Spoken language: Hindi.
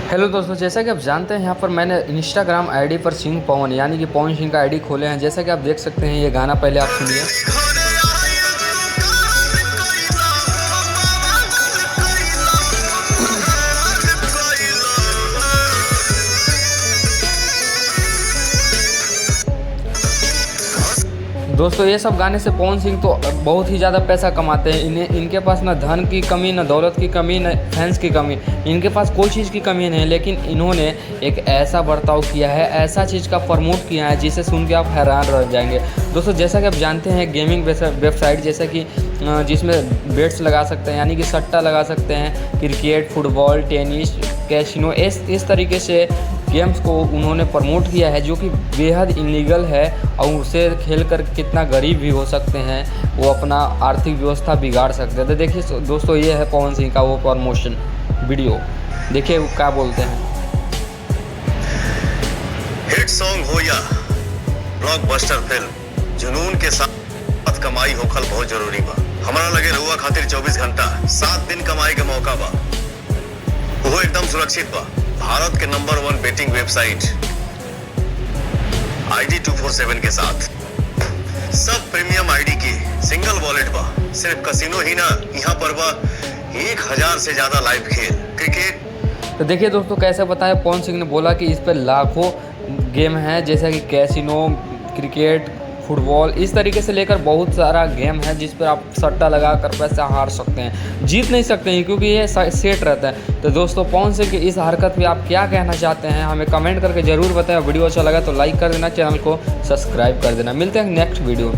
हेलो दोस्तों, जैसा कि आप जानते हैं यहाँ पर मैंने इंस्टाग्राम आईडी पर सिंह पवन यानी कि पवन सिंह का आईडी खोले हैं। जैसा कि आप देख सकते हैं, ये गाना पहले आप सुनिए। दोस्तों, ये सब गाने से पवन सिंह तो बहुत ही ज़्यादा पैसा कमाते हैं। इनके पास ना धन की कमी, ना दौलत की कमी, ना फैंस की कमी, इनके पास कोई चीज़ की कमी नहीं है। लेकिन इन्होंने एक ऐसा बर्ताव किया है, ऐसा चीज़ का प्रमोट किया है जिसे सुन के आप हैरान रह जाएंगे। दोस्तों, जैसा कि आप जानते हैं, गेमिंग वेबसाइट जैसे कि जिसमें बेट्स लगा सकते हैं यानी कि सट्टा लगा सकते हैं, क्रिकेट, फुटबॉल, टेनिस, कैसीनो, इस तरीके से गेम्स को उन्होंने प्रमोट किया है, जो कि बेहद इलीगल है। और उसे खेल कर कितना गरीब भी हो सकते हैं, वो अपना आर्थिक व्यवस्था बिगाड़ सकते हैं। तो देखिए दोस्तों, ये है पवन सिंह का वो प्रमोशन वीडियो, देखिए वो क्या बोलते हैं। हिट सॉन्ग हो या ब्लॉकबस्टर फिल्म, जुनून के साथ कमाई होखल बहुत जरूरी बा। हमारा लगे रहुआ खातिर 24 घंटा 7 दिन कमाई के मौका बा, वो एकदम सुरक्षित बा। भारत के नंबर 1 बेटिंग वेबसाइट ID 247 के साथ सब प्रीमियम आईडी की सिंगल वॉलेट बा। सिर्फ कसिनो ही ना, यहाँ पर बा 1000 से ज्यादा लाइव खेल, क्रिकेट। तो देखिए दोस्तों, कैसे बताया, पवन सिंह ने बोला कि इस पर लाखों गेम हैं, जैसा कि कैसीनो, क्रिकेट, फुटबॉल, इस तरीके से लेकर बहुत सारा गेम है जिस पर आप सट्टा लगा कर पैसा हार सकते हैं, जीत नहीं सकते हैं, क्योंकि ये सेट रहता है। तो दोस्तों, पवन सिंह की इस हरकत पे आप क्या कहना चाहते हैं, हमें कमेंट करके ज़रूर बताएं। वीडियो अच्छा लगा तो लाइक कर देना, चैनल को सब्सक्राइब कर देना। मिलते हैं नेक्स्ट वीडियो।